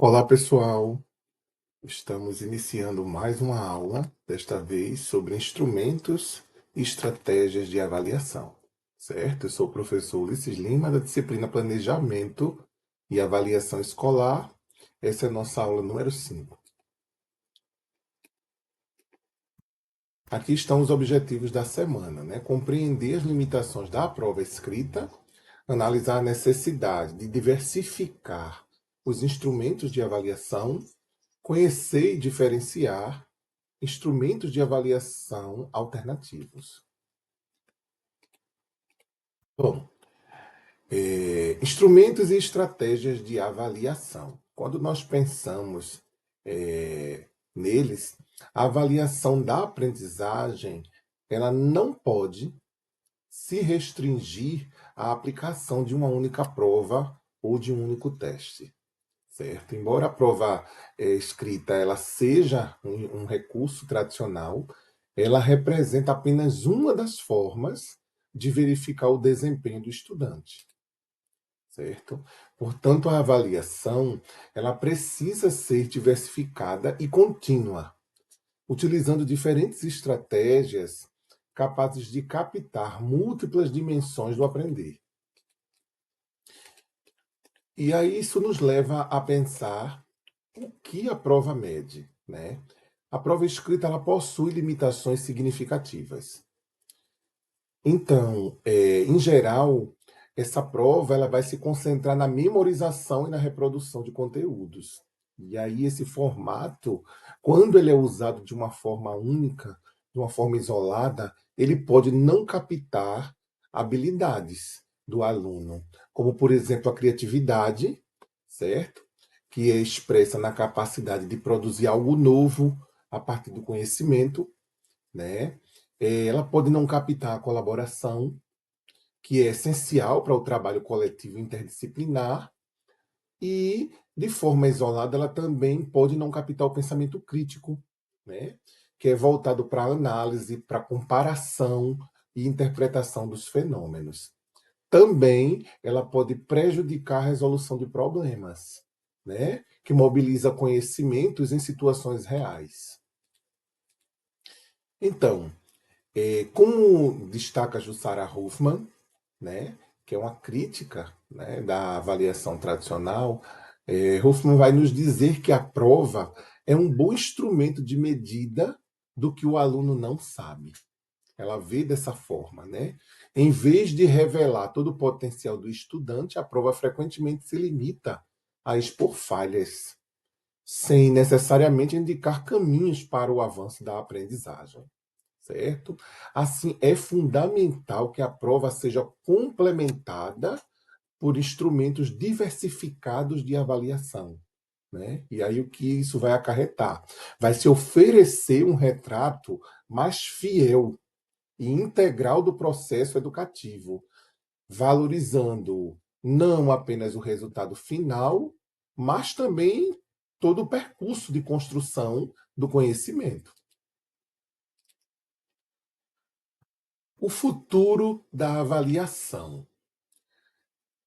Olá, pessoal. Estamos iniciando mais uma aula, desta vez sobre instrumentos e estratégias de avaliação, certo? Eu sou o professor Ulisses Lima, da disciplina Planejamento e Avaliação Escolar. Essa é a nossa aula número 5. Aqui estão os objetivos da semana, né? Compreender as limitações da prova escrita, analisar a necessidade de diversificar os instrumentos de avaliação, conhecer e diferenciar instrumentos de avaliação alternativos. Bom, instrumentos e estratégias de avaliação. Quando nós pensamos neles, a avaliação da aprendizagem ela não pode se restringir à aplicação de uma única prova ou de um único teste. Certo? Embora a prova escrita ela seja um recurso tradicional, ela representa apenas uma das formas de verificar o desempenho do estudante. Certo? Portanto, a avaliação ela precisa ser diversificada e contínua, utilizando diferentes estratégias capazes de captar múltiplas dimensões do aprender. E aí isso nos leva a pensar o que a prova mede, né? A prova escrita ela possui limitações significativas. Então, em geral, essa prova ela vai se concentrar na memorização e na reprodução de conteúdos. E aí esse formato, quando ele é usado de uma forma única, de uma forma isolada, ele pode não captar habilidades do aluno, como por exemplo a criatividade, certo? Que é expressa na capacidade de produzir algo novo a partir do conhecimento, né? Ela pode não captar a colaboração, que é essencial para o trabalho coletivo interdisciplinar, e, de forma isolada, ela também pode não captar o pensamento crítico, né? Que é voltado para a análise, para a comparação e interpretação dos fenômenos. Também ela pode prejudicar a resolução de problemas, né? Que mobiliza conhecimentos em situações reais. Então, como destaca Jussara Hoffmann, né, que é uma crítica, né, da avaliação tradicional, Hoffmann vai nos dizer que a prova é um bom instrumento de medida do que o aluno não sabe. Ela vê dessa forma, né? Em vez de revelar todo o potencial do estudante, a prova frequentemente se limita a expor falhas, sem necessariamente indicar caminhos para o avanço da aprendizagem. Certo? Assim, é fundamental que a prova seja complementada por instrumentos diversificados de avaliação. Né? E aí o que isso vai acarretar? Vai se oferecer um retrato mais fiel e integral do processo educativo, valorizando não apenas o resultado final, mas também todo o percurso de construção do conhecimento. O futuro da avaliação.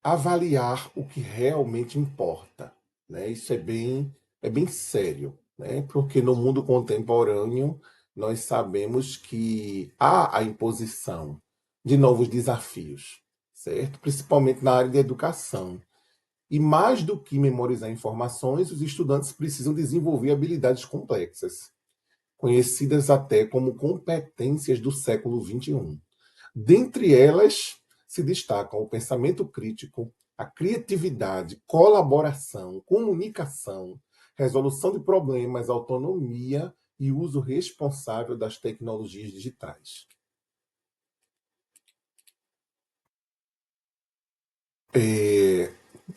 Avaliar o que realmente importa. Né? Isso é bem sério, né? Porque no mundo contemporâneo nós sabemos que há a imposição de novos desafios, certo? Principalmente na área de educação. E mais do que memorizar informações, os estudantes precisam desenvolver habilidades complexas, conhecidas até como competências do século XXI. Dentre elas, se destacam o pensamento crítico, a criatividade, colaboração, comunicação, resolução de problemas, autonomia e uso responsável das tecnologias digitais.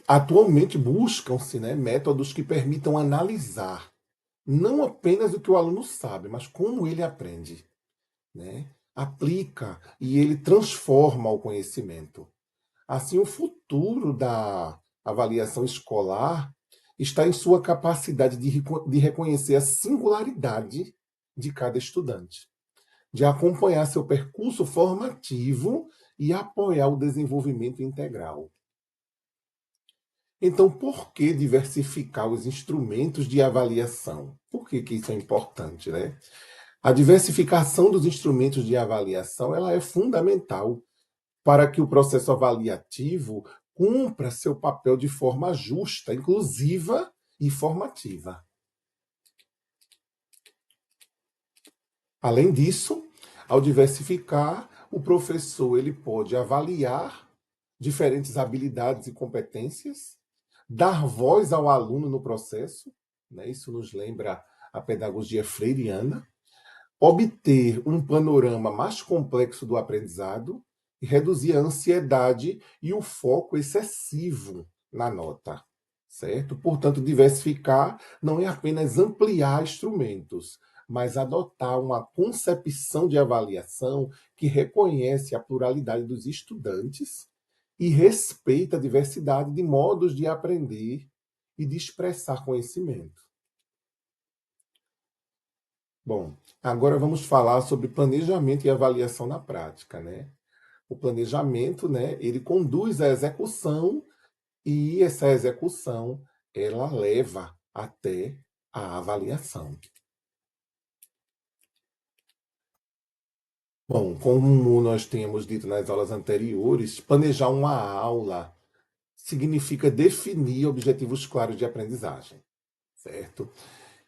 Atualmente buscam-se, né, métodos que permitam analisar não apenas o que o aluno sabe, mas como ele aprende. Né? Aplica e ele transforma o conhecimento. Assim, o futuro da avaliação escolar está em sua capacidade de reconhecer a singularidade de cada estudante, de acompanhar seu percurso formativo e apoiar o desenvolvimento integral. Então, por que diversificar os instrumentos de avaliação? Por que isso é importante, né? A diversificação dos instrumentos de avaliação, ela é fundamental para que o processo avaliativo cumpra seu papel de forma justa, inclusiva e formativa. Além disso, ao diversificar, o professor ele pode avaliar diferentes habilidades e competências, dar voz ao aluno no processo, né? Isso nos lembra a pedagogia freiriana, obter um panorama mais complexo do aprendizado e reduzir a ansiedade e o foco excessivo na nota, certo? Portanto, diversificar não é apenas ampliar instrumentos, mas adotar uma concepção de avaliação que reconhece a pluralidade dos estudantes e respeita a diversidade de modos de aprender e de expressar conhecimento. Bom, agora vamos falar sobre planejamento e avaliação na prática, né? O planejamento, né, ele conduz à execução e essa execução, ela leva até a avaliação. Bom, como nós tínhamos dito nas aulas anteriores, planejar uma aula significa definir objetivos claros de aprendizagem, certo?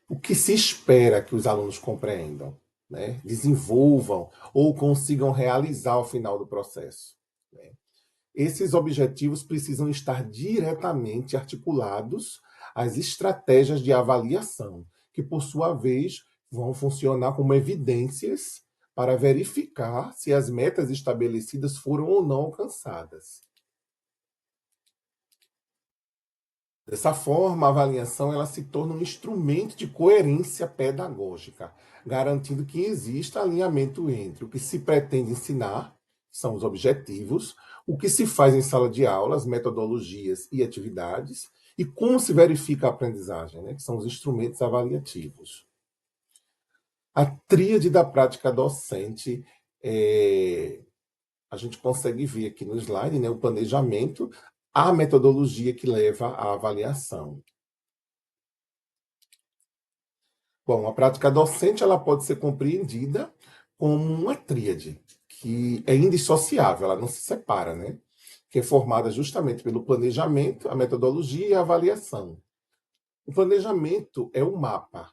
O que se espera que os alunos compreendam, né? Desenvolvam ou consigam realizar ao final do processo, né? Esses objetivos precisam estar diretamente articulados às estratégias de avaliação, que, por sua vez, vão funcionar como evidências para verificar se as metas estabelecidas foram ou não alcançadas. Dessa forma, a avaliação ela se torna um instrumento de coerência pedagógica, garantindo que exista alinhamento entre o que se pretende ensinar, que são os objetivos, o que se faz em sala de aula, as metodologias e atividades, e como se verifica a aprendizagem, né, que são os instrumentos avaliativos. A tríade da prática docente a gente consegue ver aqui no slide, né, o planejamento, a metodologia que leva à avaliação. Bom, a prática docente ela pode ser compreendida como uma tríade, que é indissociável, ela não se separa, né? Que é formada justamente pelo planejamento, a metodologia e a avaliação. O planejamento é um mapa,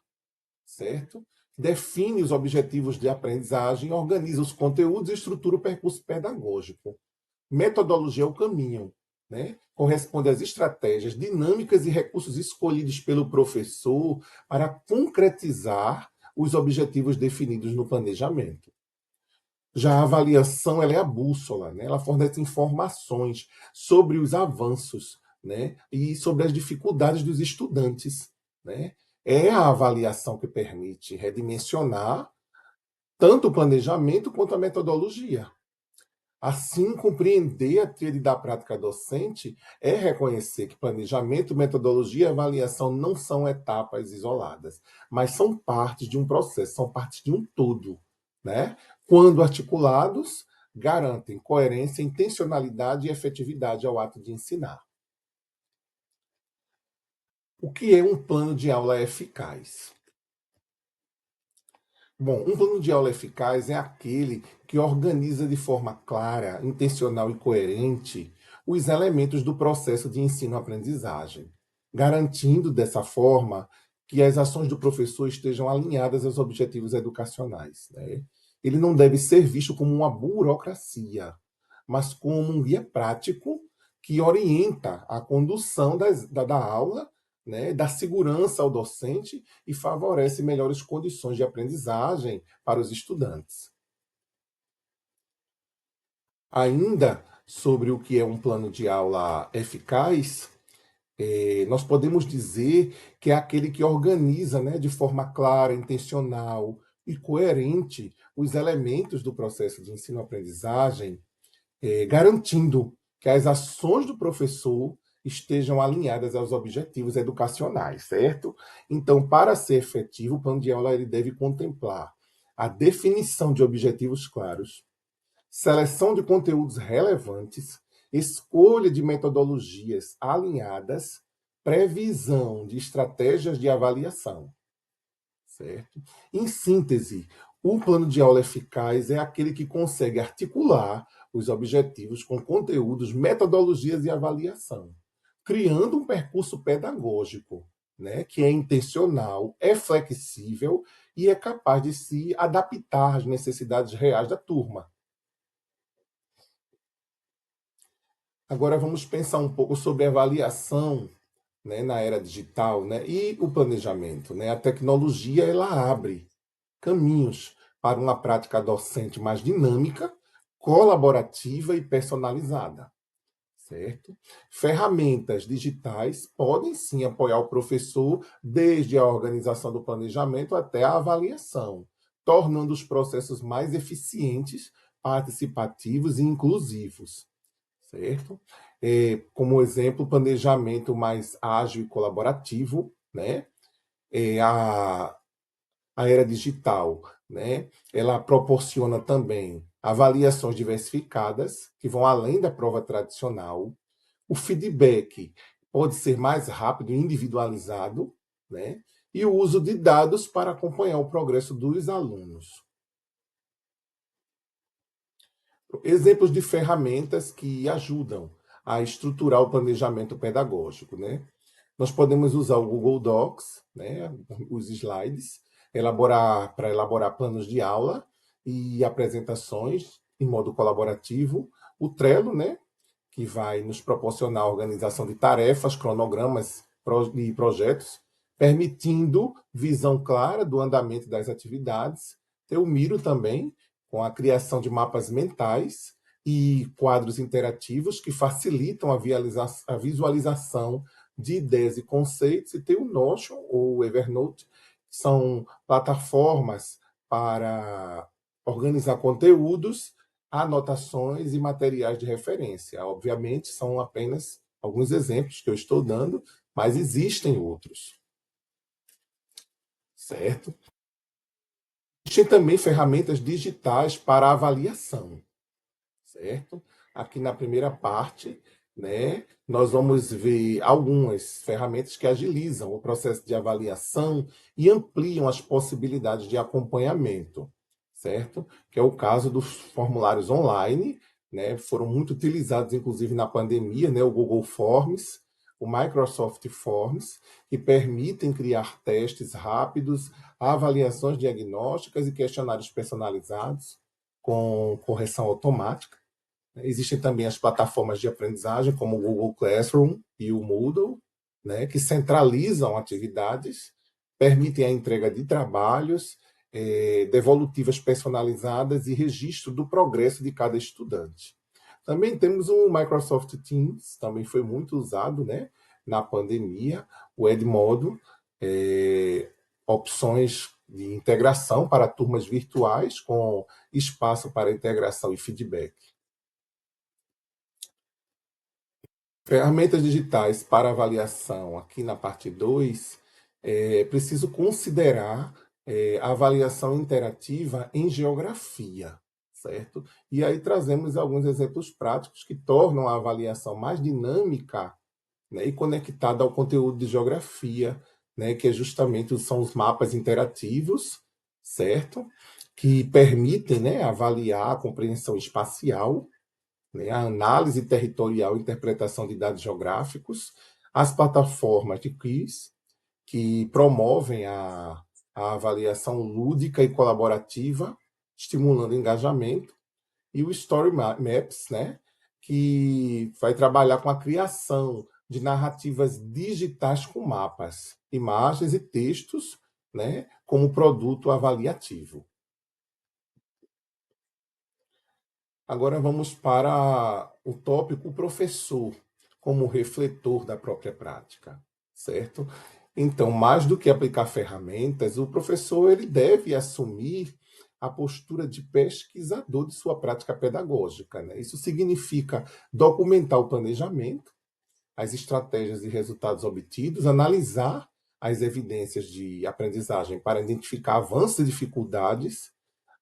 certo? Define os objetivos de aprendizagem, organiza os conteúdos e estrutura o percurso pedagógico. Metodologia é o caminho, né? Corresponde às estratégias, dinâmicas e recursos escolhidos pelo professor para concretizar os objetivos definidos no planejamento. Já a avaliação ela é a bússola, né? Ela fornece informações sobre os avanços, né? E sobre as dificuldades dos estudantes, né? É a avaliação que permite redimensionar tanto o planejamento quanto a metodologia. Assim, compreender a tríade da prática docente é reconhecer que planejamento, metodologia e avaliação não são etapas isoladas, mas são partes de um processo, são partes de um todo, né? Quando articulados, garantem coerência, intencionalidade e efetividade ao ato de ensinar. O que é um plano de aula eficaz? Bom, um plano de aula eficaz é aquele que organiza de forma clara, intencional e coerente os elementos do processo de ensino-aprendizagem, garantindo dessa forma que as ações do professor estejam alinhadas aos objetivos educacionais, né? Ele não deve ser visto como uma burocracia, mas como um guia prático que orienta a condução da aula, né, dá segurança ao docente e favorece melhores condições de aprendizagem para os estudantes. Ainda sobre o que é um plano de aula eficaz, nós podemos dizer que é aquele que organiza, né, de forma clara, intencional e coerente os elementos do processo de ensino-aprendizagem, garantindo que as ações do professor estejam alinhadas aos objetivos educacionais, certo? Então, para ser efetivo, o plano de aula ele deve contemplar a definição de objetivos claros, seleção de conteúdos relevantes, escolha de metodologias alinhadas, previsão de estratégias de avaliação, certo? Em síntese, o plano de aula eficaz é aquele que consegue articular os objetivos com conteúdos, metodologias e avaliação, criando um percurso pedagógico, né, que é intencional, é flexível e é capaz de se adaptar às necessidades reais da turma. Agora vamos pensar um pouco sobre avaliação, né, na era digital, né, e o planejamento. Né? A tecnologia ela abre caminhos para uma prática docente mais dinâmica, colaborativa e personalizada, certo? Ferramentas digitais podem sim apoiar o professor desde a organização do planejamento até a avaliação, tornando os processos mais eficientes, participativos e inclusivos, certo? Como exemplo, planejamento mais ágil e colaborativo, né? A era digital, né, ela proporciona também avaliações diversificadas, que vão além da prova tradicional. O feedback pode ser mais rápido e individualizado, né, e o uso de dados para acompanhar o progresso dos alunos. Exemplos de ferramentas que ajudam a estruturar o planejamento pedagógico, né? Nós podemos usar o Google Docs, né, os slides, para elaborar planos de aula e apresentações em modo colaborativo. O Trello, né, que vai nos proporcionar a organização de tarefas, cronogramas e projetos, permitindo visão clara do andamento das atividades. Tem o Miro também, com a criação de mapas mentais e quadros interativos que facilitam a visualização de ideias e conceitos, e tem o Notion ou o Evernote, que são plataformas para organizar conteúdos, anotações e materiais de referência. Obviamente, são apenas alguns exemplos que eu estou dando, mas existem outros, certo? Existem também ferramentas digitais para avaliação, certo? Aqui na primeira parte, né, nós vamos ver algumas ferramentas que agilizam o processo de avaliação e ampliam as possibilidades de acompanhamento, certo? Que é o caso dos formulários online, né, foram muito utilizados inclusive na pandemia, né, o Google Forms, o Microsoft Forms, que permitem criar testes rápidos, avaliações diagnósticas e questionários personalizados com correção automática. Existem também as plataformas de aprendizagem, como o Google Classroom e o Moodle, né, que centralizam atividades, permitem a entrega de trabalhos, devolutivas personalizadas e registro do progresso de cada estudante. Também temos o Microsoft Teams, também foi muito usado, né, na pandemia, o Edmodo, opções de integração para turmas virtuais com espaço para integração e feedback. Ferramentas digitais para avaliação, aqui na parte 2, é preciso considerar a avaliação interativa em geografia, certo? E aí trazemos alguns exemplos práticos que tornam a avaliação mais dinâmica, né, e conectada ao conteúdo de geografia, né, que é justamente são os mapas interativos, certo? Que permitem, né, avaliar a compreensão espacial, né, a análise territorial e interpretação de dados geográficos, as plataformas de quiz, que promovem a avaliação lúdica e colaborativa, estimulando engajamento, e o Story Maps, né, que vai trabalhar com a criação de narrativas digitais com mapas, imagens e textos, né, como produto avaliativo. Agora vamos para o tópico professor como refletor da própria prática, certo? Então, mais do que aplicar ferramentas, o professor ele deve assumir a postura de pesquisador de sua prática pedagógica, né? Isso significa documentar o planejamento, as estratégias e resultados obtidos, analisar as evidências de aprendizagem para identificar avanços e dificuldades,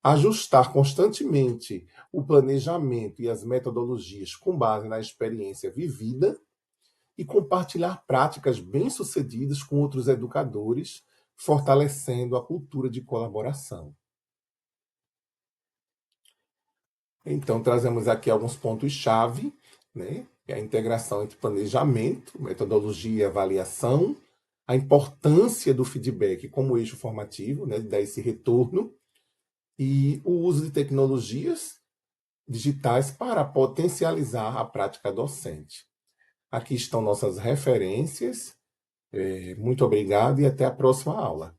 ajustar constantemente o planejamento e as metodologias com base na experiência vivida e compartilhar práticas bem-sucedidas com outros educadores, fortalecendo a cultura de colaboração. Então, trazemos aqui alguns pontos-chave, né? A integração entre planejamento, metodologia e avaliação, a importância do feedback como eixo formativo, né? De dar esse retorno, e o uso de tecnologias digitais para potencializar a prática docente. Aqui estão nossas referências. Muito obrigado e até a próxima aula.